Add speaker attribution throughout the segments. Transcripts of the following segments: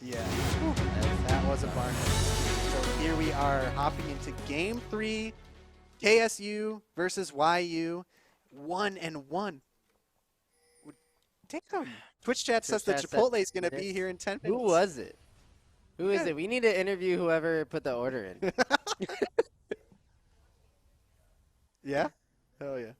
Speaker 1: Yeah, that was a barn. So here we are hopping into game three, KSU versus YU, 1-1. Damn. Twitch chat
Speaker 2: Twitch
Speaker 1: says that
Speaker 2: chat said
Speaker 1: Chipotle is
Speaker 2: 10
Speaker 1: gonna be
Speaker 2: minutes.
Speaker 1: here in 10
Speaker 2: Who
Speaker 1: minutes.
Speaker 2: was it? Who is
Speaker 1: Good.
Speaker 2: it? We need to interview whoever put the order in.
Speaker 1: Yeah? Hell yeah.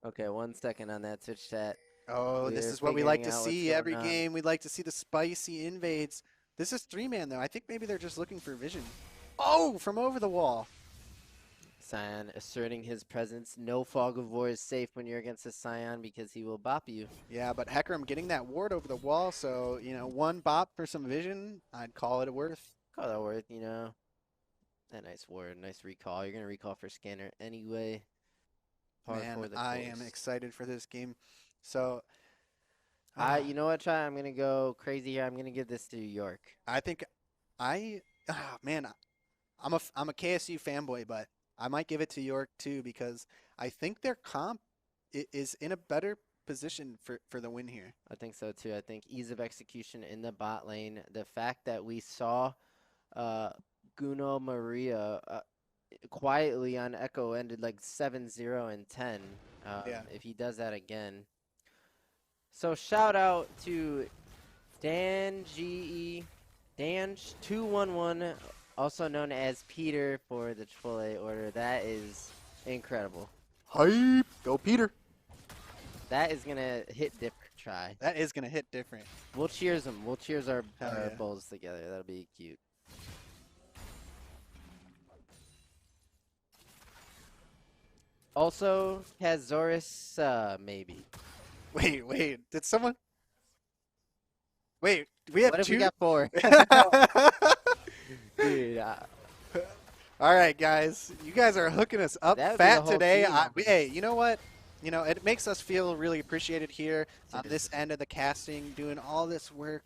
Speaker 2: Okay, 1 second on that Twitch chat.
Speaker 1: Oh, this
Speaker 2: We're
Speaker 1: is what we like
Speaker 2: figuring
Speaker 1: to
Speaker 2: out what's
Speaker 1: see
Speaker 2: going
Speaker 1: every
Speaker 2: on.
Speaker 1: game. We'd like to see the spicy invades. This is three-man though. I think maybe they're just looking for vision. Oh, from over the wall.
Speaker 2: Scion asserting his presence. No fog of war is safe when you're against a Scion because he will bop you.
Speaker 1: Yeah, but Hecarim getting that ward over the wall, so, one bop for some vision, I'd call it a worth.
Speaker 2: Call that worth. That nice word, nice recall. You're going to recall for scanner anyway. Par
Speaker 1: Man,
Speaker 2: for the
Speaker 1: I am
Speaker 2: course.
Speaker 1: excited for this game. So,
Speaker 2: You know what, Try? I'm going to go crazy here. I'm going to give this to York.
Speaker 1: I think man, I'm a KSU fanboy, but I might give it to York too because I think their comp is in a better position for the win here.
Speaker 2: I think so too. I think ease of execution in the bot lane. The fact that we saw uh, Guno Maria quietly on Echo ended like 7-0 and 10.
Speaker 1: Yeah.
Speaker 2: If he does that again. So shout out to Dan GE, Dan211, also known as Peter for the Chipotle order. That is incredible.
Speaker 1: Hype! Go Peter.
Speaker 2: That is gonna hit different. Try.
Speaker 1: That is gonna hit different.
Speaker 2: We'll cheers them. We'll cheers our
Speaker 1: Hell yeah.
Speaker 2: bowls together. That'll be cute. Also, Kazoris, maybe.
Speaker 1: Wait. Did someone? Wait, do we have
Speaker 2: What if we
Speaker 1: two?
Speaker 2: got 4? Dude,
Speaker 1: All right, guys. You guys are hooking us up
Speaker 2: that would be the
Speaker 1: fat
Speaker 2: whole
Speaker 1: today.
Speaker 2: team.
Speaker 1: Hey, you know what? It makes us feel really appreciated here on
Speaker 2: Dude,
Speaker 1: this end of the casting, doing all this work.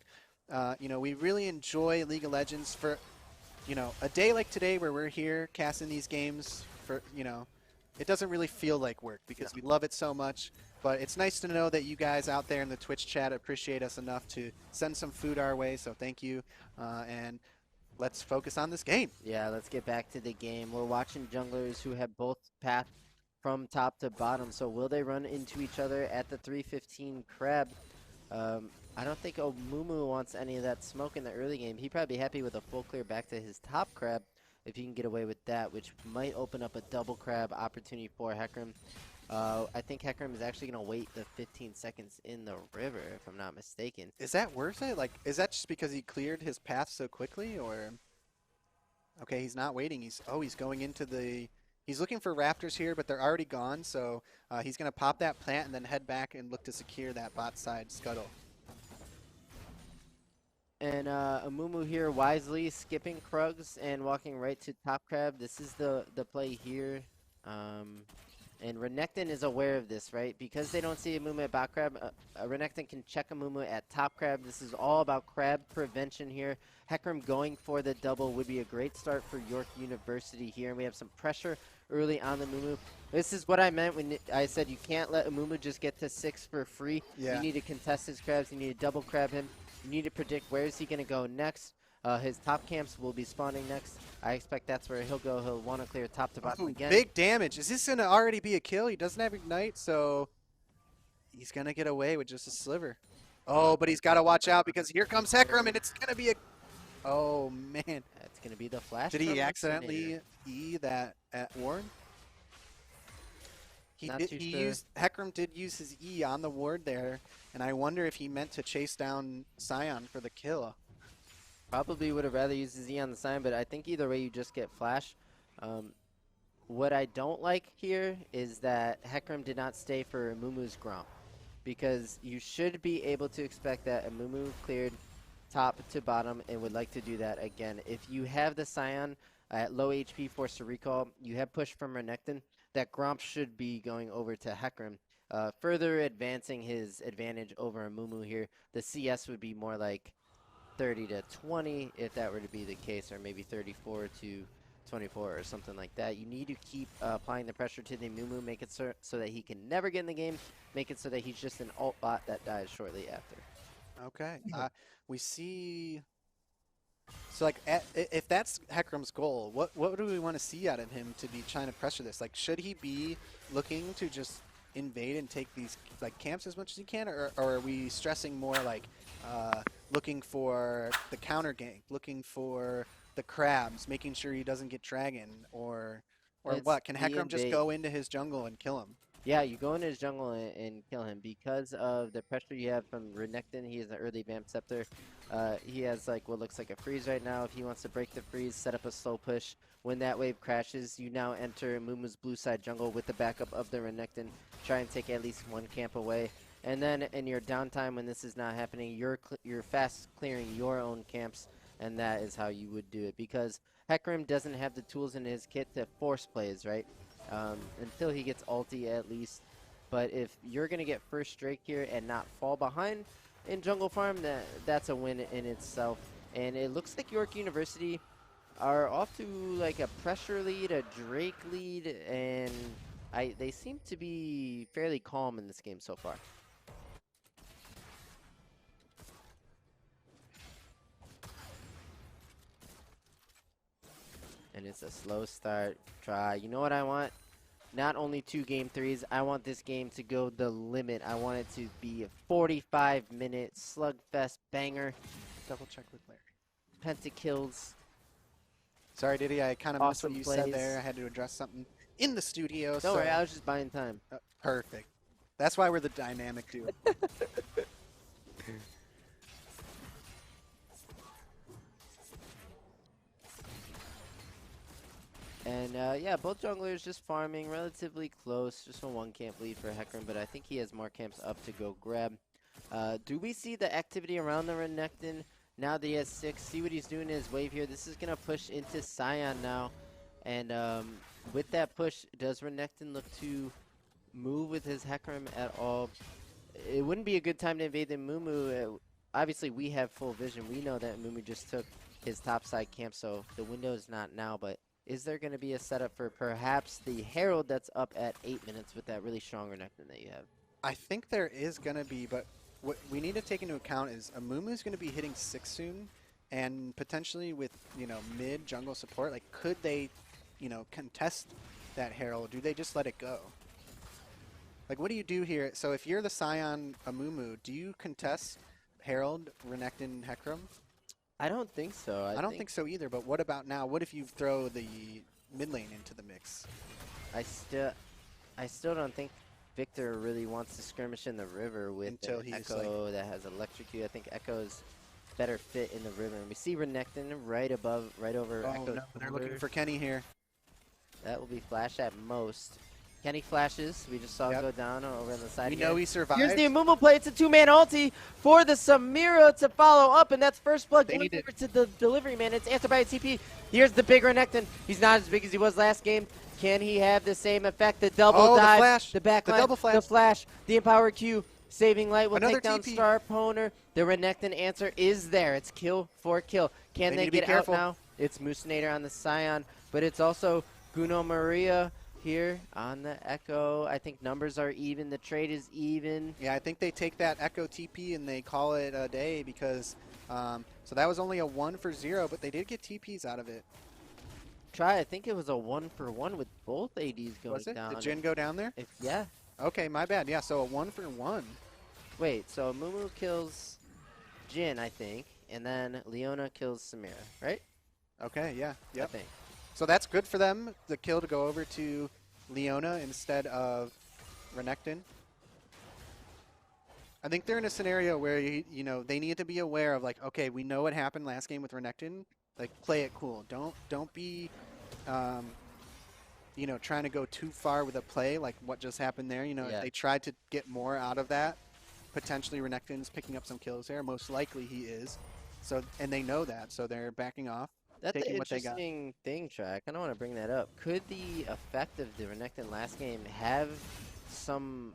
Speaker 1: We really enjoy League of Legends for, a day like today where we're here casting these games it doesn't really feel like work because we love it so much. But it's nice to know that you guys out there in the Twitch chat appreciate us enough to send some food our way. So thank you. And let's focus on this game.
Speaker 2: Yeah, let's get back to the game. We're watching junglers who have both path from top to bottom. So will they run into each other at the 315 crab? I don't think Omumu wants any of that smoke in the early game. He'd probably be happy with a full clear back to his top crab if he can get away with that, which might open up a double crab opportunity for Hecarim. I think Hecarim is actually going to wait the 15 seconds in the river, if I'm not mistaken.
Speaker 1: Is that worth it? Like, is that just because he cleared his path so quickly, or? Okay, he's not waiting. He's going into the. He's looking for raptors here, but they're already gone. So he's gonna pop that plant and then head back and look to secure that bot side scuttle.
Speaker 2: And Amumu here wisely skipping Krugs and walking right to top crab. This is the play here. And Renekton is aware of this, right? Because they don't see Amumu at bot crab, Renekton can check Amumu at top crab. This is all about crab prevention here. Hecarim going for the double would be a great start for York University here. And we have some pressure early on the Amumu. This is what I meant when I said you can't let Amumu just get to 6 for free.
Speaker 1: Yeah.
Speaker 2: You need to contest his crabs. You need to double crab him. You need to predict where is he going to go next. His top camps will be spawning next. I expect that's where he'll go. He'll want to clear top to bottom again.
Speaker 1: Big damage. Is this going to already be a kill? He doesn't have Ignite, so he's going to get away with just a sliver. Oh, but he's got to watch out because here comes Hecarim, and it's going to be a... Oh, man.
Speaker 2: That's going to be the flash.
Speaker 1: Did he accidentally E that at Warren? Hecarim did use his E on the ward there, and I wonder if he meant to chase down Scion for the kill.
Speaker 2: Probably would have rather used his E on the sign, but I think either way you just get flash. What I don't like here is that Hecarim did not stay for Amumu's Gromp, because you should be able to expect that Amumu cleared top to bottom and would like to do that again. If you have the Scion at low HP forced to recall, you have push from Renekton, that Gromp should be going over to Hecarim, further advancing his advantage over Amumu here. The CS would be more like 30 to 20 if that were to be the case, or maybe 34 to 24 or something like that. You need to keep applying the pressure to the Amumu, make it so that he can never get in the game, make it so that he's just an alt bot that dies shortly after.
Speaker 1: Okay. We see. So like, if that's Heckram's goal, what do we want to see out of him to be trying to pressure this? Like, should he be looking to just invade and take these like camps as much as he can, or are we stressing more like looking for the counter gank, looking for the crabs, making sure he doesn't get dragon, or
Speaker 2: It's
Speaker 1: what? Can
Speaker 2: the
Speaker 1: Heckram just
Speaker 2: invade.
Speaker 1: go into his jungle and kill him?
Speaker 2: Yeah, you go into his jungle and kill him because of the pressure you have from Renekton. He is an early Vamp Scepter. He has like what looks like a freeze right now. If he wants to break the freeze, set up a slow push. When that wave crashes, you now enter Mumu's blue side jungle with the backup of the Renekton. Try and take at least one camp away. And then in your downtime when this is not happening, you're fast clearing your own camps, and that is how you would do it. Because Hecarim doesn't have the tools in his kit to force plays, right? Until he gets ulti at least. But if you're going to get first strike here and not fall behind in jungle farm, that's a win in itself. And it looks like York University are off to like a pressure lead, a Drake lead, and they seem to be fairly calm in this game so far. And it's a slow start. Try. You know what I want? Not only 2 game 3s, I want this game to go the limit. I want it to be a 45-minute slugfest banger.
Speaker 1: Double check with Larry.
Speaker 2: Pentakills.
Speaker 1: Sorry, Diddy, I kind of missed what
Speaker 2: Awesome
Speaker 1: you
Speaker 2: plays.
Speaker 1: said there. I had to address something in the studio.
Speaker 2: Don't worry, I was just buying time.
Speaker 1: Perfect. That's why we're the dynamic duo.
Speaker 2: And yeah, both junglers just farming relatively close. Just a 1 camp lead for Hecarim, but I think he has more camps up to go grab. Do we see the activity around the Renekton now that he has 6? See what he's doing in his wave here. This is going to push into Sion now. And with that push, does Renekton look to move with his Hecarim at all? It wouldn't be a good time to invade the Mumu. Obviously, we have full vision. We know that Mumu just took his topside camp, so the window is not now, but is there going to be a setup for perhaps the Herald that's up at 8 minutes with that really strong Renekton that you have?
Speaker 1: I think there is going to be, but what we need to take into account is Amumu's going to be hitting 6 soon, and potentially with, mid jungle support, like could they, contest that Herald? Do they just let it go? Like what do you do here? So if you're the Sion Amumu, do you contest Herald, Renekton, Hecarim?
Speaker 2: I don't think so.
Speaker 1: I don't think so either, but what about now? What if you throw the mid lane into the mix?
Speaker 2: I still don't think Victor really wants to skirmish in the river with Echo that has electrocute. I think Echo's better fit in the river. And we see Renekton right over Echo.
Speaker 1: No, they're looking for Kenny here.
Speaker 2: That will be flash at most. Kenny flashes. We just saw it go down over on the side.
Speaker 1: We know he survived.
Speaker 2: Here's the Amumu play. It's a 2-man ulti for the Samira to follow up, and that's first blood going over to the delivery man. It's answered by a TP. Here's the big Renekton. He's not as big as he was last game. Can he have the same effect? The double dive,
Speaker 1: the flash,
Speaker 2: the back line,
Speaker 1: double flash,
Speaker 2: the flash, the Empower Q. Saving Light will
Speaker 1: Another
Speaker 2: take down
Speaker 1: TP.
Speaker 2: Star Opponent. The Renekton answer is there. It's kill for kill. Can they get out now? It's Moosinator on the Scion, but it's also Guno Maria here on the Echo. I think numbers are even. The trade is even.
Speaker 1: Yeah, I think they take that Echo TP and they call it a day because, so that was only a 1 for 0, but they did get TPs out of it.
Speaker 2: I think it was a 1-for-1 with both ADs going
Speaker 1: was it?
Speaker 2: down.
Speaker 1: Did Jin go down there?
Speaker 2: Yeah.
Speaker 1: Okay, my bad. Yeah, so a 1-for-1.
Speaker 2: Wait, so Mumu kills Jin, I think, and then Leona kills Samira, right?
Speaker 1: Okay, yeah. Yep.
Speaker 2: I think.
Speaker 1: So that's good for them, the kill to go over to Leona instead of Renekton. I think they're in a scenario where, they need to be aware of, like, okay, we know what happened last game with Renekton. Like, play it cool. Don't be, trying to go too far with a play like what just happened there. If they tried to get more out of that, potentially Renekton's picking up some kills there. Most likely he is. So, and they know that, so they're backing off.
Speaker 2: That's an
Speaker 1: what they got.
Speaker 2: interesting thing, Trey. I kind of want to bring that up. Could the effect of the Renekton last game have some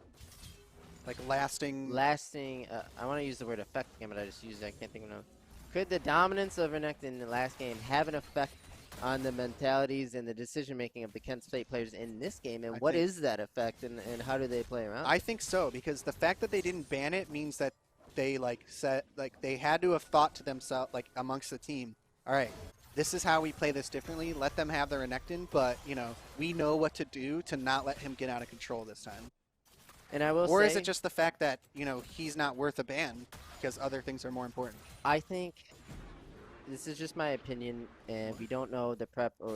Speaker 1: like lasting?
Speaker 2: I want to use the word effect again, but I just used it. I can't think of it. Could the dominance of Renekton in the last game have an effect on the mentalities and the decision-making of the Kent State players in this game? And what is that effect, and how do they play around?
Speaker 1: I think so, because the fact that they didn't ban it means that they like said, like they had to have thought to themselves, like amongst the team, all right, this is how we play this differently. Let them have their Renekton, but we know what to do to not let him get out of control this time.
Speaker 2: And I will
Speaker 1: Or
Speaker 2: say,
Speaker 1: is it just the fact that he's not worth a ban because other things are more important?
Speaker 2: I think this is just my opinion, and we don't know the prep or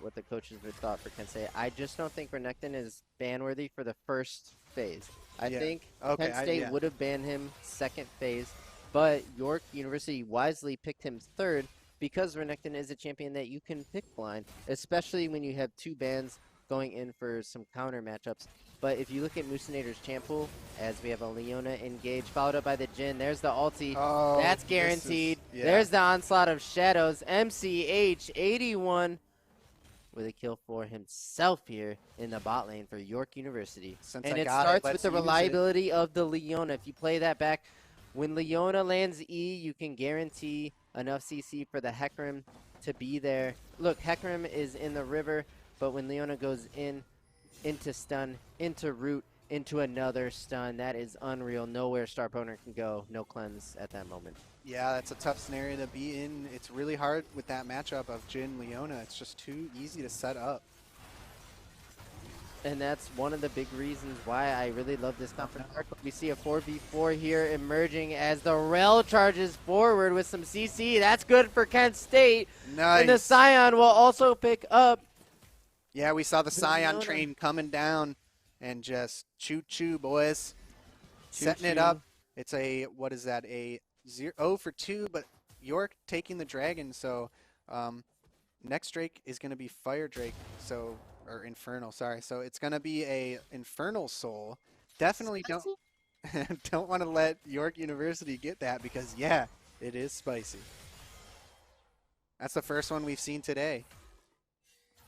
Speaker 2: what the coaches would thought for Kensei. I just don't think Renekton is ban-worthy for the first phase. I think
Speaker 1: Okay,
Speaker 2: Penn State
Speaker 1: yeah.
Speaker 2: would have banned him second phase, but York University wisely picked him third because Renekton is a champion that you can pick blind, especially when you have two bans going in for some counter matchups. But if you look at Musinator's champ pool, as we have a Leona engaged, followed up by the Jhin, there's the ulti.
Speaker 1: Oh,
Speaker 2: That's guaranteed.
Speaker 1: yeah.
Speaker 2: There's the onslaught of shadows. MCH81 with a kill for himself here in the bot lane for York University.
Speaker 1: Since
Speaker 2: and
Speaker 1: I
Speaker 2: it
Speaker 1: got
Speaker 2: starts
Speaker 1: let's
Speaker 2: with the
Speaker 1: use it.
Speaker 2: reliability of the Leona. If you play that back, when Leona lands E, you can guarantee enough CC for the Hecarim to be there. Look, Hecarim is in the river, but when Leona goes into stun, into root, into another stun, that is unreal. Nowhere Star Boner can go. No cleanse at that moment.
Speaker 1: Yeah, that's a tough scenario to be in. It's really hard with that matchup of Jhin Leona. It's just too easy to set up.
Speaker 2: And that's one of the big reasons why I really love this conference arc. We see a 4v4 here emerging as the Rel charges forward with some CC. That's good for Kent State.
Speaker 1: Nice.
Speaker 2: And the Scion will also pick up.
Speaker 1: Yeah, we saw the Scion
Speaker 2: Leona.
Speaker 1: train coming down and just choo-choo, boys. Setting it
Speaker 2: Choo-choo.
Speaker 1: up. It's a, what is that, a 0 for 2, but York taking the dragon, so next Drake is going to be Fire Drake, or Infernal, sorry. So it's going to be a Infernal Soul. Definitely don't want to let York University get that because, yeah, it is spicy. That's the first one we've seen today.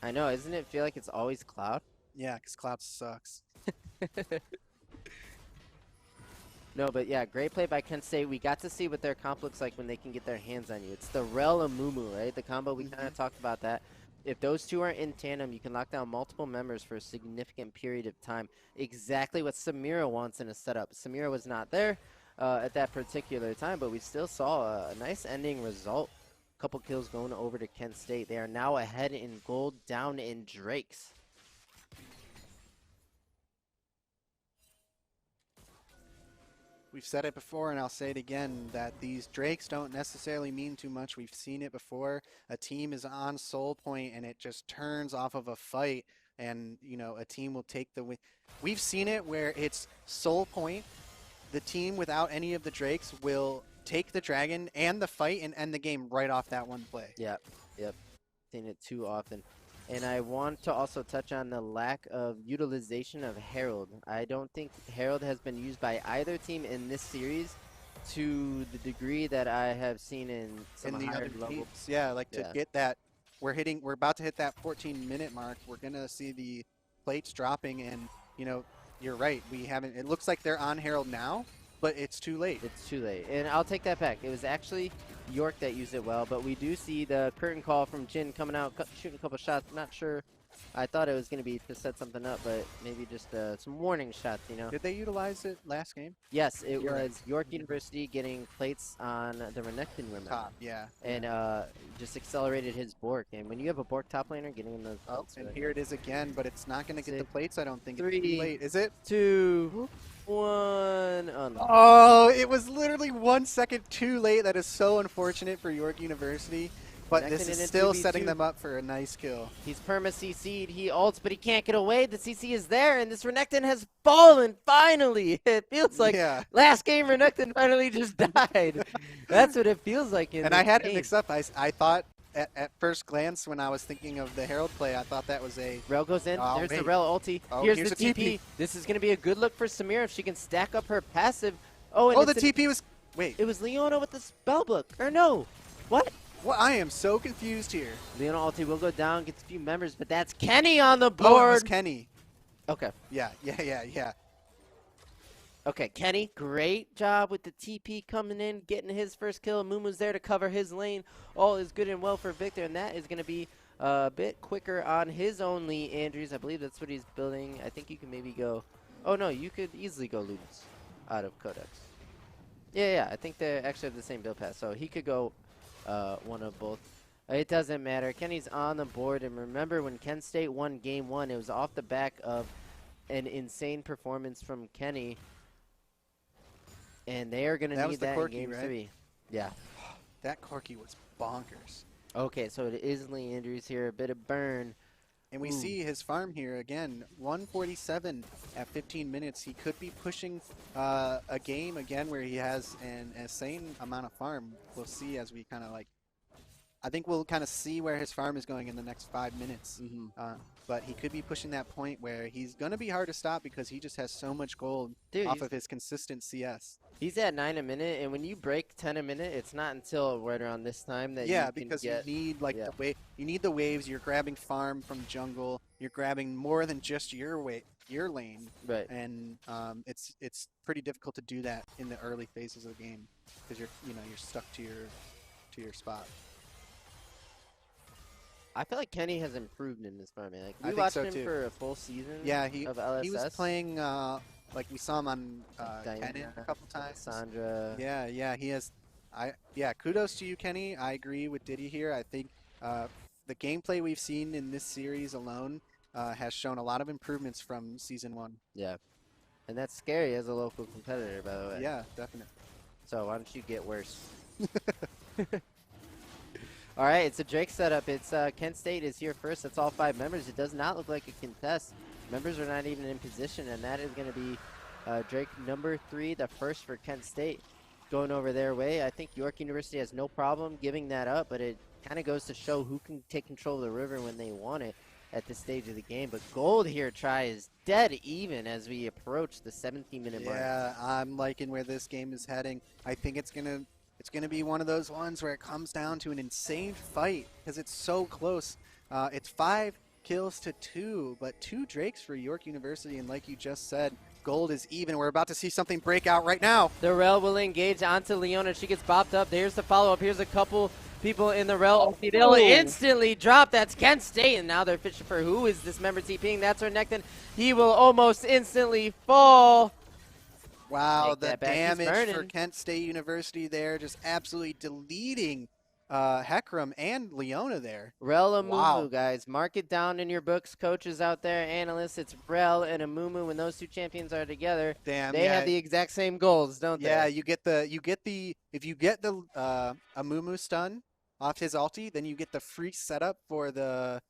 Speaker 2: I know, isn't it feel like it's always Cloud?
Speaker 1: Yeah, because Cloud sucks.
Speaker 2: No, but yeah, great play by Kent State. We got to see what their comp looks like when they can get their hands on you. It's the Rel and Mumu, right? The combo, we kind of talked about that. If those two are in tandem, you can lock down multiple members for a significant period of time. Exactly what Samira wants in a setup. Samira was not there at that particular time, but we still saw a nice ending result. Couple kills going over to Kent State. They are now ahead in gold, down in Drakes.
Speaker 1: We've said it before, and I'll say it again, that these Drakes don't necessarily mean too much. We've seen it before. A team is on Soul Point, and it just turns off of a fight, and, a team will take the win. We've seen it where it's Soul Point. The team without any of the Drakes will take the dragon and the fight and end the game right off that one play.
Speaker 2: Yep. Seen it too often. And I want to also touch on the lack of utilization of Herald. I don't think Herald has been used by either team in this series to the degree that I have seen in some
Speaker 1: the
Speaker 2: higher
Speaker 1: other
Speaker 2: level.
Speaker 1: teams. Yeah, to get that, we're about to hit that 14-minute mark. We're gonna see the plates dropping, and you're right. We haven't. It looks like they're on Herald now, but it's too late.
Speaker 2: It's too late. And I'll take that back. It was actually York that used it well, but we do see the curtain call from Jhin coming out, shooting a couple shots. Not sure. I thought it was going to be to set something up, but maybe just some warning shots,
Speaker 1: Did they utilize it last game?
Speaker 2: Yes, it was York University getting plates on the Renekton women.
Speaker 1: Top, yeah.
Speaker 2: And just accelerated his Bork. And when you have a Bork top laner getting in those plates,
Speaker 1: And here it is again, but it's not going to get the plates, I don't think. It's
Speaker 2: 3,
Speaker 1: too late, is it?
Speaker 2: 2, 1. Oh, no.
Speaker 1: Oh, it was literally 1 second too late. That is so unfortunate for York University. But this is still setting them up for a nice kill.
Speaker 2: He's perma-CC'd, he ults, but he can't get away. The CC is there, and this Renekton has fallen, finally. It feels like last game Renekton finally just died. That's what it feels like in
Speaker 1: And I had
Speaker 2: game.
Speaker 1: it mixed up. I thought at first glance when I was thinking of the Herald play, I thought that was a...
Speaker 2: Rel goes in.
Speaker 1: Oh,
Speaker 2: There's
Speaker 1: wait.
Speaker 2: the Rel ulti.
Speaker 1: Oh,
Speaker 2: here's
Speaker 1: here's
Speaker 2: the
Speaker 1: a
Speaker 2: TP.
Speaker 1: TP.
Speaker 2: This is going to be a good look for Samira if she can stack up her passive. Oh, and
Speaker 1: Oh, the
Speaker 2: it's
Speaker 1: TP was... Wait.
Speaker 2: It was Leona with the spellbook. Or no. What?
Speaker 1: Well, I am so confused here.
Speaker 2: Leona ulti will go down, gets a few members, but that's Kenny on the
Speaker 1: Oh, it was
Speaker 2: board.
Speaker 1: Kenny.
Speaker 2: Okay.
Speaker 1: Yeah.
Speaker 2: Okay, Kenny, great job with the TP coming in, getting his first kill. Mumu's there to cover his lane. All is good and well for Victor, and that is going to be a bit quicker on his own Lee Andrews. I believe that's what he's building. I think you can maybe go... Oh, no, you could easily go Ludens out of Codex. Yeah, I think they actually have the same build pass, so he could go one of both. It doesn't matter. Kenny's on the board, and remember when Kent State won Game 1, it was off the back of an insane performance from Kenny, and they are going to
Speaker 1: That was
Speaker 2: need
Speaker 1: the
Speaker 2: that in
Speaker 1: Corky,
Speaker 2: Game
Speaker 1: right?
Speaker 2: 3. Yeah.
Speaker 1: That Corky was bonkers.
Speaker 2: Okay, so it is Lee Andrews here, a bit of burn.
Speaker 1: And we
Speaker 2: Ooh.
Speaker 1: see his farm here again, 147 at 15 minutes. He could be pushing a game again where he has an insane amount of farm. We'll see as we kind of like, I think we'll kind of see where his farm is going in the next 5 minutes. But he could be pushing that point where he's going to be hard to stop because he just has so much gold
Speaker 2: Dude,
Speaker 1: off of his consistent CS.
Speaker 2: He's at 9 a minute, and when you break 10 a minute, it's not until right around this time that you can
Speaker 1: because
Speaker 2: get,
Speaker 1: you need like the wave. You need the waves. You're grabbing farm from jungle. You're grabbing more than just your lane.
Speaker 2: Right.
Speaker 1: And it's pretty difficult to do that in the early phases of the game because you're stuck to your spot.
Speaker 2: I feel like Kenny has improved in this farming. Like,
Speaker 1: I
Speaker 2: we
Speaker 1: think
Speaker 2: watched
Speaker 1: so,
Speaker 2: him
Speaker 1: too.
Speaker 2: for a full season
Speaker 1: Yeah,
Speaker 2: of LSS.
Speaker 1: he was playing like we saw him on Kennen a couple times.
Speaker 2: Sandra.
Speaker 1: Yeah, he has. Kudos to you, Kenny. I agree with Diddy here. I think the gameplay we've seen in this series alone has shown a lot of improvements from season 1.
Speaker 2: Yeah. And that's scary as a local competitor, by the way.
Speaker 1: Yeah, definitely.
Speaker 2: So why don't you get worse? All right, it's a Drake setup. It's Kent State is here first. That's all 5 members. It does not look like a contest. Members are not even in position, and that is going to be Drake number 3, the first for Kent State, going over their way. I think York University has no problem giving that up, but it kind of goes to show who can take control of the river when they want it at this stage of the game. But Gold here tries dead even as we approach the 17-minute mark.
Speaker 1: Yeah, I'm liking where this game is heading. I think it's gonna be one of those ones where it comes down to an insane fight because it's so close. It's 5 kills to 2, but 2 Drakes for York University, and like you just said, Gold is even. We're about to see something break out right now.
Speaker 2: The Rel will engage onto Leona. She gets bopped up. There's the follow-up. Here's a couple people in the Rel. They'll instantly drop. That's Kent State, and now they're fishing for who is this member TPing. That's Renekton. He will almost instantly fall.
Speaker 1: Wow,
Speaker 2: Take
Speaker 1: the damage for Kent State University there, just absolutely deleting Hecarim and Leona there.
Speaker 2: Rel Amumu,
Speaker 1: Wow.
Speaker 2: guys. Mark it down in your books, coaches out there, analysts. It's Rel and Amumu. When those 2 champions are together,
Speaker 1: Damn,
Speaker 2: they have the exact same goals, don't they?
Speaker 1: Yeah, if you get the Amumu stun off his ulti, then you get the free setup for the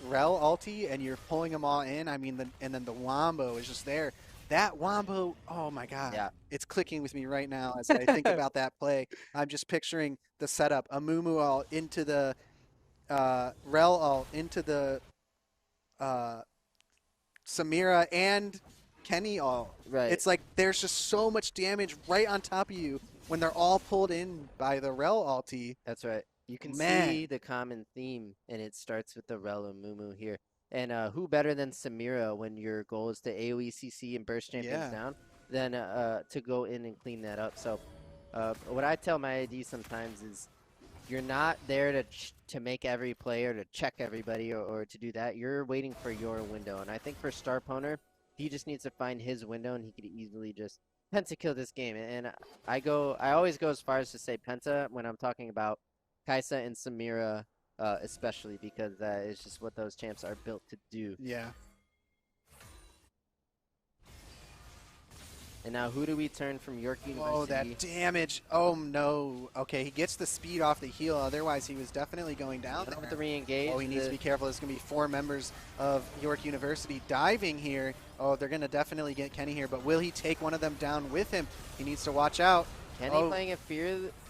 Speaker 1: Rel ulti, and you're pulling them all in. I mean, and then the Wombo is just there. That Wombo, oh my god.
Speaker 2: Yeah.
Speaker 1: It's clicking with me right now as I think about that play. I'm just picturing the setup. Amumu all into the Rel all into the Samira and Kenny all.
Speaker 2: Right.
Speaker 1: It's like there's just so much damage right on top of you when they're all pulled in by the Rel ulti.
Speaker 2: That's right. You can
Speaker 1: Man.
Speaker 2: see the common theme, and it starts with the Rel and Mumu here. And who better than Samira when your goal is to AoE CC and burst champions down than to go in and clean that up. So what I tell my ID sometimes is you're not there to make every player, to check everybody or to do that. You're waiting for your window. And I think for Starponer, he just needs to find his window, and he could easily just pentakill this game. And I always go as far as to say penta when I'm talking about Kaisa and Samira, especially because that is just what those champs are built to do.
Speaker 1: Yeah.
Speaker 2: And now who do we turn from York University?
Speaker 1: Oh, that damage. Oh, no. Okay, he gets the speed off the heal. Otherwise, he was definitely going down there.
Speaker 2: With the re-engage.
Speaker 1: Oh, he needs to be careful. There's going to be 4 members of York University diving here. Oh, they're going to definitely get Kenny here. But will he take one of them down with him? He needs to watch out.
Speaker 2: Kenny playing it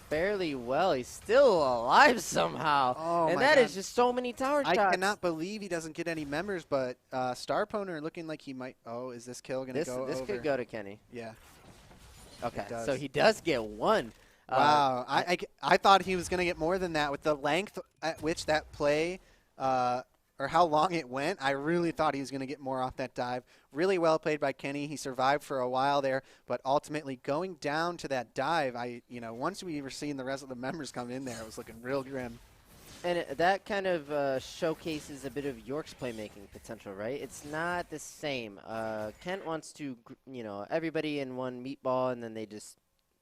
Speaker 2: fairly well. He's still alive somehow.
Speaker 1: Oh,
Speaker 2: and
Speaker 1: my
Speaker 2: that
Speaker 1: God.
Speaker 2: is just so many tower shots.
Speaker 1: I cannot believe he doesn't get any members, but Starponer looking like he might. Oh, is this kill going to go
Speaker 2: This
Speaker 1: over?
Speaker 2: could go to Kenny.
Speaker 1: Yeah.
Speaker 2: Okay, so he does get 1.
Speaker 1: Wow. I thought he was going to get more than that with the length at which that play or how long it went. I really thought he was going to get more off that dive. Really well played by Kenny. He survived for a while there, but ultimately going down to that dive, once we were seeing the rest of the members come in there, it was looking real grim.
Speaker 2: And that kind of showcases a bit of York's playmaking potential, right? It's not the same. Kent wants to, everybody in one meatball, and then they just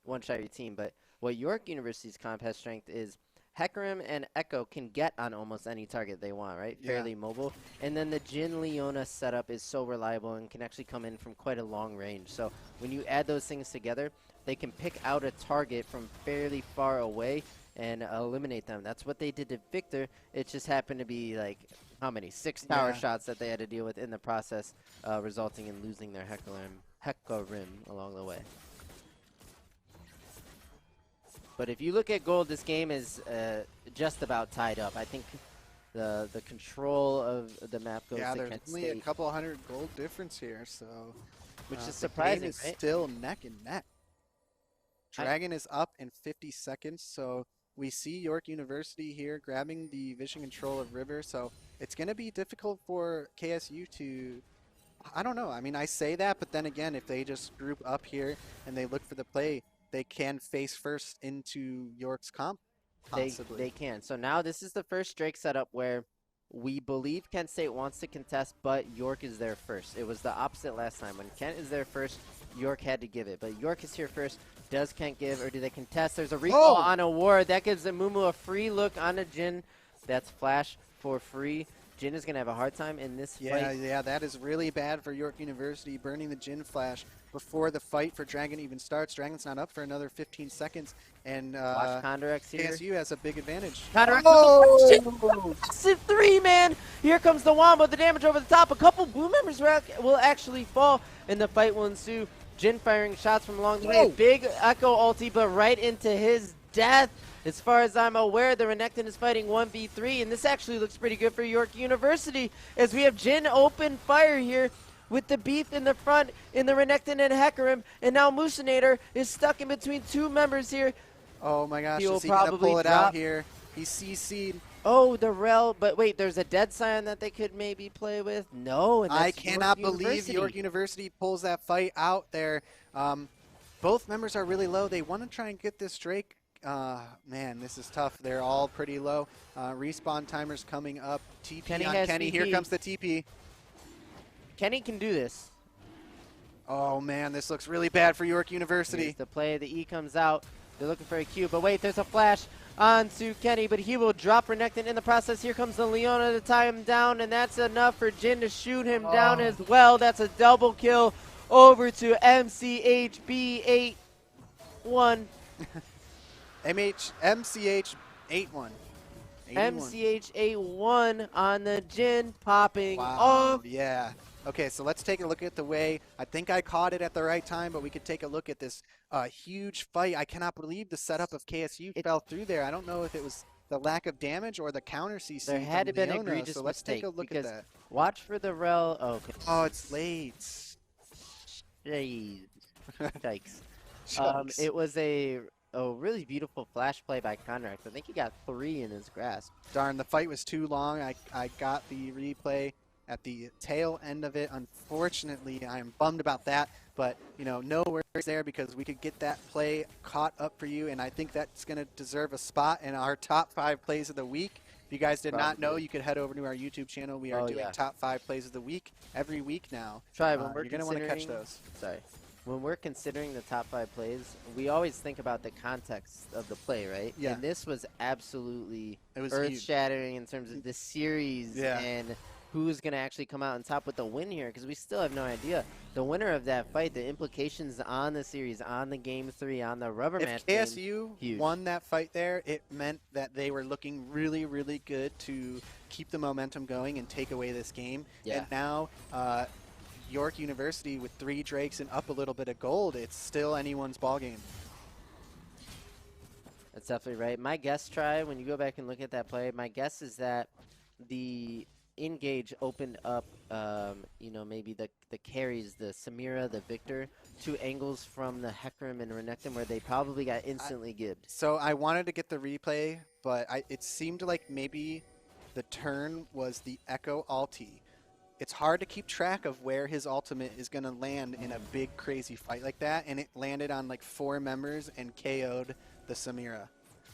Speaker 2: one-shot your team. But what York University's comp has strength is Hecarim and Echo can get on almost any target they want, right?
Speaker 1: Yeah.
Speaker 2: Fairly mobile. And then the Jin Leona setup is so reliable and can actually come in from quite a long range. So when you add those things together, they can pick out a target from fairly far away and eliminate them. That's what they did to Victor. It just happened to be like, how many? 6 tower
Speaker 1: Yeah.
Speaker 2: shots that they had to deal with in the process, resulting in losing their Hecarim along the way. But if you look at gold, this game is just about tied up. I think the control of the map goes
Speaker 1: Yeah,
Speaker 2: to
Speaker 1: there's
Speaker 2: Kent
Speaker 1: only a
Speaker 2: State,
Speaker 1: couple hundred gold difference here, so
Speaker 2: which is
Speaker 1: the game
Speaker 2: surprising,
Speaker 1: is
Speaker 2: right?
Speaker 1: still neck and neck.
Speaker 2: I-
Speaker 1: Dragon is up in 50 seconds, so we see York University here grabbing the vision control of River, so it's going to be difficult for KSU to, I don't know, I mean, I say that, but then again, if they just group up here and they look for the play, they can face first into York's comp, possibly.
Speaker 2: They can. So now this is the first Drake setup where we believe Kent State wants to contest, but York is there first. It was the opposite last time. When Kent is there first, York had to give it. But York is here first. Does Kent give, or do they contest? There's a recall on a ward. That gives Amumu a free look on a Jin. That's flash for free. Jin is going to have a hard time in this fight.
Speaker 1: Yeah, that is really bad for York University, burning the Jin Flash before the fight for Dragon even starts. Dragon's not up for another 15 seconds, and
Speaker 2: Watch Condurex here.
Speaker 1: KSU has a big advantage.
Speaker 2: Condurex
Speaker 1: Oh!
Speaker 2: massive 3-man. Here comes the wombo, the damage over the top. A couple blue members will actually fall, and the fight will ensue. Jin firing shots from along the way. Big Echo ulti, but right into his death. As far as I'm aware, the Renekton is fighting 1v3, and this actually looks pretty good for York University, as we have Jin open fire here with the beef in the front in the Renekton and Hecarim, and now Musinator is stuck in between two members here.
Speaker 1: Oh my gosh,
Speaker 2: He'll
Speaker 1: is he going to
Speaker 2: probably
Speaker 1: pull it
Speaker 2: drop.
Speaker 1: out here? He's CC'd.
Speaker 2: Oh, the Rel, but wait, there's a dead Scion that they could maybe play with? No, and that's
Speaker 1: I cannot
Speaker 2: York
Speaker 1: believe
Speaker 2: University.
Speaker 1: York University pulls that fight out there. Both members are really low. They want to try and get this Drake. Man, this is tough. They're all pretty low. Respawn timer's coming up. TP
Speaker 2: Kenny
Speaker 1: on
Speaker 2: has
Speaker 1: Kenny.
Speaker 2: TP.
Speaker 1: Here comes the TP.
Speaker 2: Kenny can do this.
Speaker 1: Oh man, this looks really bad for York
Speaker 2: Here's
Speaker 1: University.
Speaker 2: the play, the E comes out. They're looking for a Q, but wait, there's a flash onto Kenny, but he will drop Renekton in the process. Here comes the Leona to tie him down, and that's enough for Jin to shoot him down as well. That's a double kill over to MCHB81.
Speaker 1: MCH 81.
Speaker 2: MCH81 on the Jin popping
Speaker 1: Wow.
Speaker 2: off.
Speaker 1: Yeah. Okay, so let's take a look at the way. I think I caught it at the right time, but we could take a look at this huge fight. I cannot believe the setup of KSU fell through there. I don't know if it was the lack of damage or the counter CC.
Speaker 2: There had to
Speaker 1: from
Speaker 2: been an
Speaker 1: Leona,
Speaker 2: egregious
Speaker 1: so let's
Speaker 2: mistake
Speaker 1: take a look at
Speaker 2: because
Speaker 1: that.
Speaker 2: watch for the Rel. Oh, okay.
Speaker 1: Oh, it's late.
Speaker 2: Jeez. Yikes.
Speaker 1: Shucks.
Speaker 2: It was a really beautiful flash play by Conrax. I think he got 3 in his grasp.
Speaker 1: Darn, the fight was too long. I got the replay at the tail end of it. Unfortunately, I am bummed about that, but no worries there because we could get that play caught up for you, and I think that's going to deserve a spot in our top 5 plays of the week. If you guys did not know, you could head over to our YouTube channel. We are doing top 5 plays of the week every week now.
Speaker 2: Try when we're
Speaker 1: you're going to want to catch those.
Speaker 2: Sorry. When we're considering the top 5 plays, we always think about the context of the play, right?
Speaker 1: Yeah.
Speaker 2: And this was absolutely
Speaker 1: It was
Speaker 2: earth-shattering in terms of the series and who's going to actually come out on top with the win here, because we still have no idea. The winner of that fight, the implications on the series, on the Game 3, on the rubber match.
Speaker 1: If KSU won that fight there, it meant that they were looking really, really good to keep the momentum going and take away this game.
Speaker 2: Yeah.
Speaker 1: And now York University with 3 Drakes and up a little bit of gold, it's still anyone's ballgame.
Speaker 2: That's definitely right. My guess, when you go back and look at that play, my guess is that the Engage opened up, maybe the carries, the Samira, the Victor, 2 angles from the Hecarim and Renekton where they probably got instantly gibbed.
Speaker 1: So I wanted to get the replay, but it seemed like maybe the turn was the Echo ulti. It's hard to keep track of where his ultimate is going to land in a big, crazy fight like that, and it landed on like 4 members and KO'd the Samira.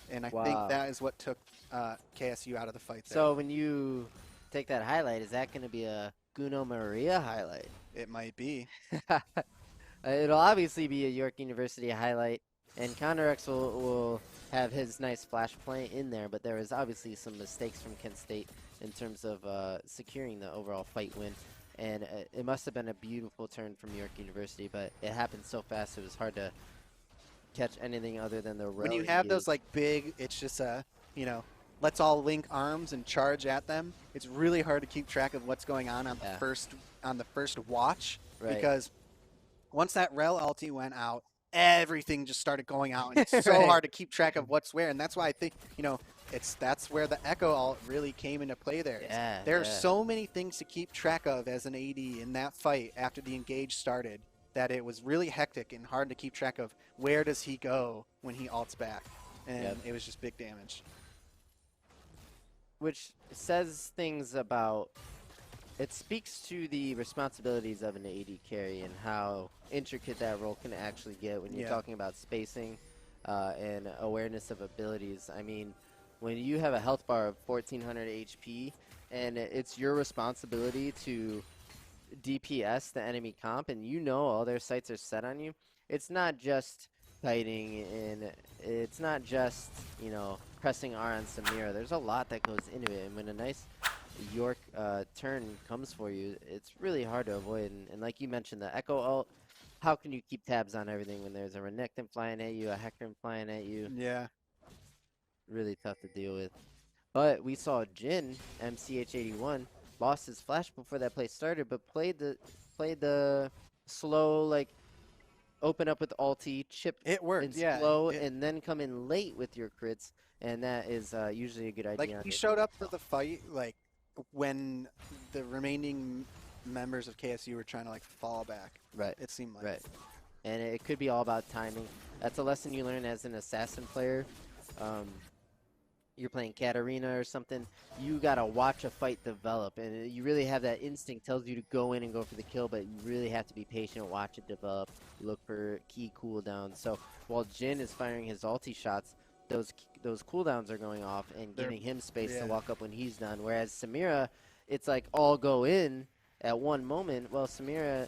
Speaker 1: And I think that is what took KSU out of the fight there.
Speaker 2: So when you take that highlight, is that going to be a Guno Maria highlight?
Speaker 1: It might be.
Speaker 2: It'll obviously be a York University highlight. And CounterX will have his nice flash play in there, but there was obviously some mistakes from Kent State in terms of securing the overall fight win. And it must have been a beautiful turn from York University, but it happened so fast it was hard to catch anything other than the
Speaker 1: When
Speaker 2: rel
Speaker 1: you
Speaker 2: he
Speaker 1: have those
Speaker 2: used.
Speaker 1: like big, it's just you know, let's all link arms and charge at them. It's really hard to keep track of what's going on
Speaker 2: Yeah,
Speaker 1: the first watch
Speaker 2: right.
Speaker 1: because once that rel ulti went out, everything just started going out, and it's so
Speaker 2: Right.
Speaker 1: hard to keep track of what's where. And that's why I think that's where the echo ult really came into play.
Speaker 2: Yeah,
Speaker 1: There are
Speaker 2: yeah.
Speaker 1: so many things to keep track of as an AD in that fight after the engage started that it was really hectic and hard to keep track of where does he go when he ults back,
Speaker 2: Yep.
Speaker 1: and it was just big damage.
Speaker 2: Which says things about it speaks to the responsibilities of an AD carry and how intricate that role can actually get when you're
Speaker 1: Yeah,
Speaker 2: talking about spacing and awareness of abilities. I mean, when you have a health bar of 1400 HP and it's your responsibility to DPS the enemy comp and you know all their sights are set on you, it's not just kiting and it's not just, pressing R on Samira. There's a lot that goes into it. And when a nice York turn comes for you, it's really hard to avoid. And like you mentioned, the Echo ult, how can you keep tabs on everything when there's a Renekton flying at you, a Hecarim flying at you?
Speaker 1: yeah.
Speaker 2: Really tough to deal with. But we saw Jin, MCH81, lost his flash before that play started, but played the slow, like, open up with ulti, chip
Speaker 1: It
Speaker 2: and
Speaker 1: worked. Yeah,
Speaker 2: slow, and then come in late with your crits, and that is usually a good
Speaker 1: like
Speaker 2: idea on
Speaker 1: he
Speaker 2: your
Speaker 1: showed
Speaker 2: team.
Speaker 1: up for the fight like when the remaining members of KSU were trying to like fall back.
Speaker 2: Right,
Speaker 1: It seemed like.
Speaker 2: right. And it could be all about timing. That's a lesson you learn as an assassin player. Um, you're playing Katarina or something, you gotta watch a fight develop, and you really have that instinct tells you to go in and go for the kill, but you really have to be patient, watch it develop, look for key cooldowns. So while Jin is firing his ulti shots, those cooldowns are going off and
Speaker 1: They're
Speaker 2: giving him space to
Speaker 1: yeah.
Speaker 2: walk up when he's done. Whereas Samira, it's like all go in at one moment. Well, Samira,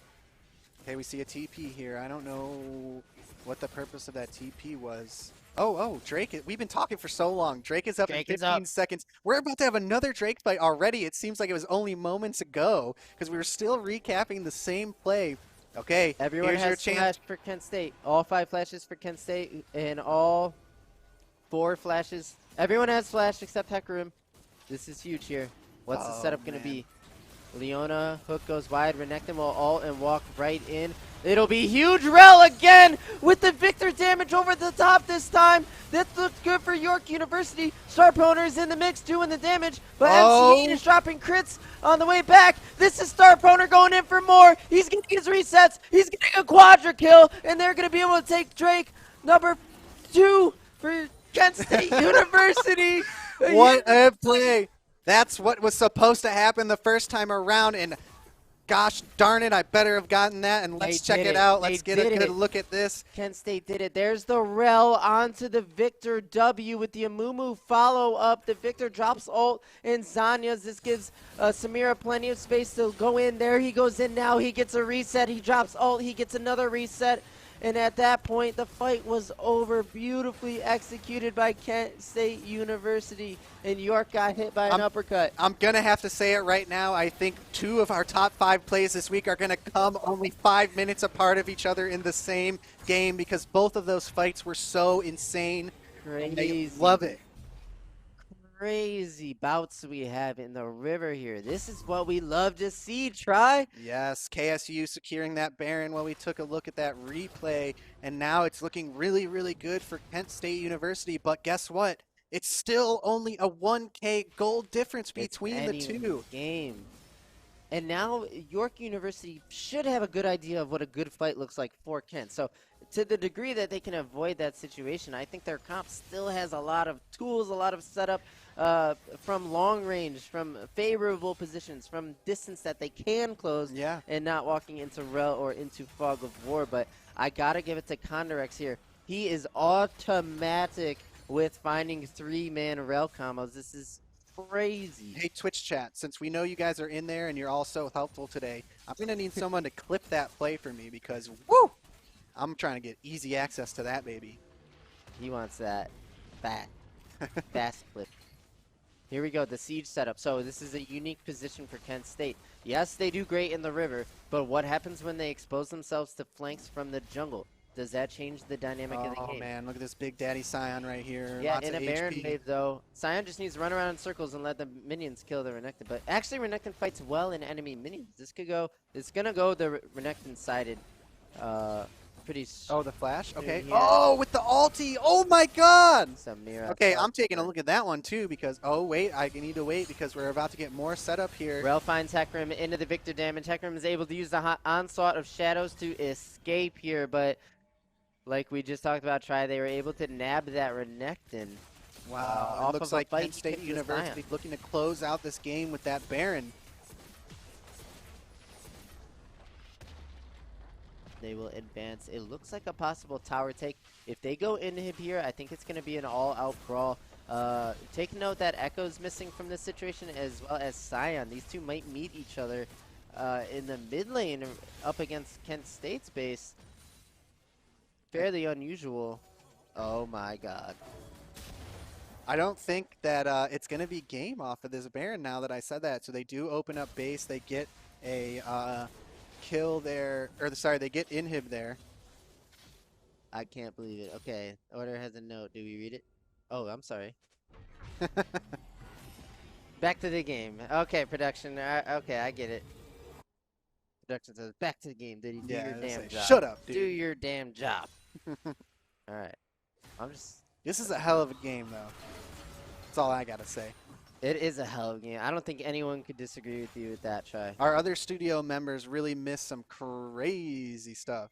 Speaker 1: Okay, we see a TP here. I don't know what the purpose of that TP was. Oh, Drake. We've been talking for so long. Drake is up in
Speaker 2: Drake is
Speaker 1: 15
Speaker 2: up.
Speaker 1: seconds. We're about to have another Drake fight already. It seems like it was only moments ago because we were still recapping the same play. Okay,
Speaker 2: Everyone
Speaker 1: here's your
Speaker 2: has
Speaker 1: chance.
Speaker 2: flash for Kent State. All 5 flashes for Kent State, and all 4 flashes. Everyone has flash except Hecarim. This is huge here. What's the
Speaker 1: Oh,
Speaker 2: setup going to
Speaker 1: man.
Speaker 2: be? Leona, hook goes wide, Renekton will ult and walk right in. It'll be huge Rel again with the Victor damage over the top this time. That looks good for York University. Starponer is in the mix doing the damage, but MC8
Speaker 1: Oh,
Speaker 2: is dropping crits on the way back. This is Starponer going in for more. He's getting his resets. He's getting a quadra kill, and they're going to be able to take Drake number 2 for Kent State University.
Speaker 1: what a play. That's what was supposed to happen the first time around, and gosh darn it, I better have gotten that, and
Speaker 2: They
Speaker 1: let's check
Speaker 2: did
Speaker 1: it
Speaker 2: it.
Speaker 1: out.
Speaker 2: They
Speaker 1: Let's get a
Speaker 2: did
Speaker 1: good
Speaker 2: it.
Speaker 1: look at this.
Speaker 2: Kent State did it. There's the Rel onto the Victor W with the Amumu follow-up. The Victor drops ult and Zanya's. This gives Samira plenty of space to go in. There he goes in now. He gets a reset. He drops ult. He gets another reset. And at that point, the fight was over. Beautifully executed by Kent State University. And York got hit by an uppercut.
Speaker 1: I'm going to have to say it right now. I think 2 of our top 5 plays this week are going to come only 5 minutes apart of each other in the same game because both of those fights were so insane.
Speaker 2: Crazy.
Speaker 1: I love it.
Speaker 2: Crazy bouts we have in the river here. This is what we love to see. Try.
Speaker 1: Yes, KSU securing that Baron while we took a look at that replay, and now it's looking really, really good for Kent State University, but guess what? It's still only a 1K gold difference
Speaker 2: It's
Speaker 1: between the
Speaker 2: any
Speaker 1: two.
Speaker 2: game. And now York University should have a good idea of what a good fight looks like for Kent. So to the degree that they can avoid that situation, I think their comp still has a lot of tools, a lot of setup from long range, from favorable positions, from distance that they can close
Speaker 1: Yeah.
Speaker 2: and not walking into Rel or into Fog of War. But I got to give it to Condorex here. He is automatic with finding 3-man Rel combos. This is crazy.
Speaker 1: Hey, Twitch chat, since we know you guys are in there and you're all so helpful today, I'm going to need someone to clip that play for me because, woo, I'm trying to get easy access to that, baby.
Speaker 2: He wants that fast clip. Here we go, the siege setup. So this is a unique position for Kent State. Yes, they do great in the river, but what happens when they expose themselves to flanks from the jungle? Does that change the dynamic of the game?
Speaker 1: Oh man, look at this Big Daddy Scion right here.
Speaker 2: Yeah,
Speaker 1: Lots
Speaker 2: in
Speaker 1: of
Speaker 2: a Baron
Speaker 1: HP.
Speaker 2: wave, though, Scion just needs to run around in circles and let the minions kill the Renekton. But actually, Renekton fights well in enemy minions. This could go. It's gonna go the Renekton sided. Pretty.
Speaker 1: Oh, the flash. Okay.
Speaker 2: Yeah.
Speaker 1: Oh, with the ulti. Oh my God.
Speaker 2: Samira.
Speaker 1: Okay, I'm taking a look at that one too because wait, I need to wait because we're about to get more setup here.
Speaker 2: Rel finds Hecarim into the Victor damage. Hecarim is able to use the onslaught of shadows to escape here, but like we just talked about, they were able to nab that Renekton.
Speaker 1: Wow,
Speaker 2: off
Speaker 1: it looks
Speaker 2: of a
Speaker 1: like
Speaker 2: fight
Speaker 1: Kent State
Speaker 2: to
Speaker 1: University
Speaker 2: Scion.
Speaker 1: looking to close out this game with that Baron.
Speaker 2: They will advance. It looks like a possible tower take. If they go inhib here, I think it's going to be an all-out brawl. Take note that Echo's missing from this situation as well as Scion. These two might meet each other in the mid lane up against Kent State's base. Fairly unusual. Oh my God.
Speaker 1: I don't think that it's going to be game off of this Baron now that I said that. So they do open up base. They get a kill there, or sorry, they get inhib there.
Speaker 2: I can't believe it. Okay, Order has a note. Do we read it? Oh, I'm sorry. Back to the game. Okay, production. Okay, I get it. Production says, back to the game. Did he do your damn job?
Speaker 1: Shut up, dude.
Speaker 2: Do your damn job. All right. I'm just...
Speaker 1: This is a hell of a game, though. That's all I got to say.
Speaker 2: It is a hell of a game. I don't think anyone could disagree with you with that, Try.
Speaker 1: Our other studio members really missed some crazy stuff.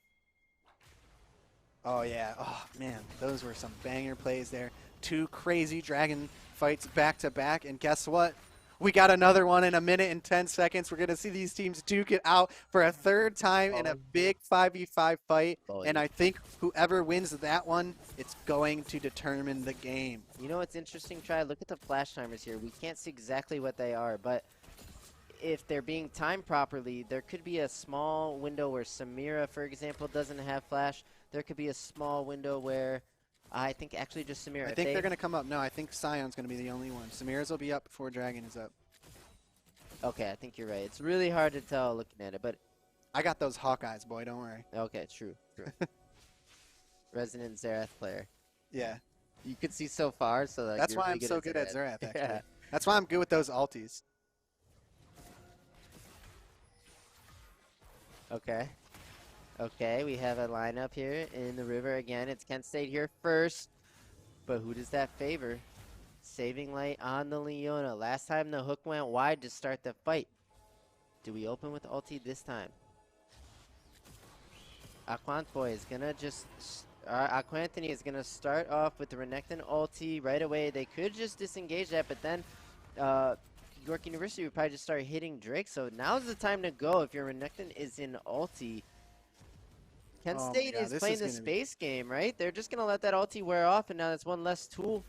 Speaker 1: Oh, yeah. Oh, man. Those were some banger plays there. 2 crazy dragon fights back to back. And guess what? We got another one in 1 minute and 10 seconds. We're going to see these teams duke it out for a 3rd time in a big 5v5 fight. And I think whoever wins that one, it's going to determine the game.
Speaker 2: You know what's interesting, Try? Look at the flash timers here. We can't see exactly what they are, but if they're being timed properly, there could be a small window where Samira, for example, doesn't have flash. There could be a small window where I think actually just Samira.
Speaker 1: I think they're going to come up. No, I think Scion's going to be the only one. Samira's will be up before Dragon is up.
Speaker 2: Okay, I think you're right. It's really hard to tell looking at it, but
Speaker 1: I got those Hawkeyes, boy. Don't worry.
Speaker 2: okay, true. Resident Xerath player.
Speaker 1: Yeah.
Speaker 2: You could see so far, so like
Speaker 1: That's
Speaker 2: you're
Speaker 1: why
Speaker 2: really
Speaker 1: I'm so good at Xerath, actually.
Speaker 2: Yeah.
Speaker 1: That's why I'm good with those ultis.
Speaker 2: Okay. Okay, we have a lineup here in the river again. It's Kent State here first, but who does that favor? Saving light on the Leona. Last time the hook went wide to start the fight. Do we open with ulti this time? Aquantoy is gonna just... Aquanthony is gonna start off with the Renekton ulti right away. They could just disengage that, but then York University would probably just start hitting Drake. So now's the time to go if your Renekton is in ulti. Kent State is playing the space game, right? They're just going to let that ulti wear off, and now that's one less tool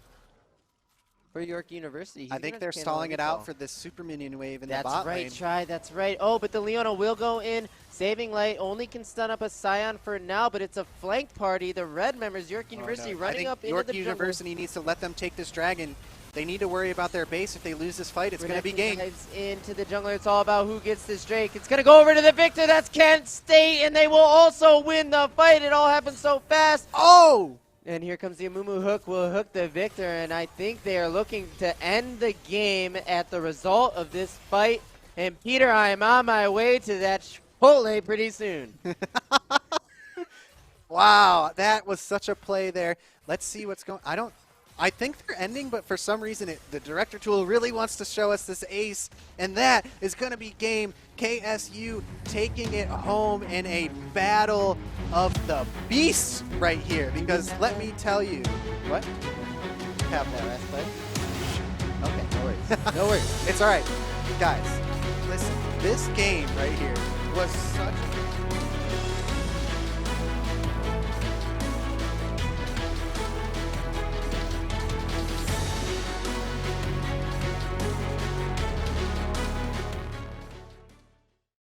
Speaker 2: for York University.
Speaker 1: I think they're stalling it out for this super minion wave in the bot lane.
Speaker 2: That's right, Try. That's right. Oh, but the Leona will go in. Saving Light only can stun up a Scion for now, but it's a flanked party. The red members, York University, running up into
Speaker 1: York
Speaker 2: the jungle.
Speaker 1: York University needs to let them take this dragon. They need to worry about their base. If they lose this fight, it's going to be game.
Speaker 2: Into the jungler. It's all about who gets this Drake. It's going to go over to the Victor. That's Kent State, and they will also win the fight. It all happens so fast.
Speaker 1: Oh!
Speaker 2: And here comes the Amumu hook. Will hook the Victor, and I think they are looking to end the game at the result of this fight. And Peter, I am on my way to that Chipotle pretty soon.
Speaker 1: Wow, that was such a play there. Let's see what's going. I think they're ending, but for some reason the director tool really wants to show us this ace, and that is going to be game. KSU taking it home in a battle of the beasts right here, because let me tell you, what?
Speaker 2: Have that last play? Okay, no worries. No worries.
Speaker 1: It's all right. Guys, listen, this game right here was such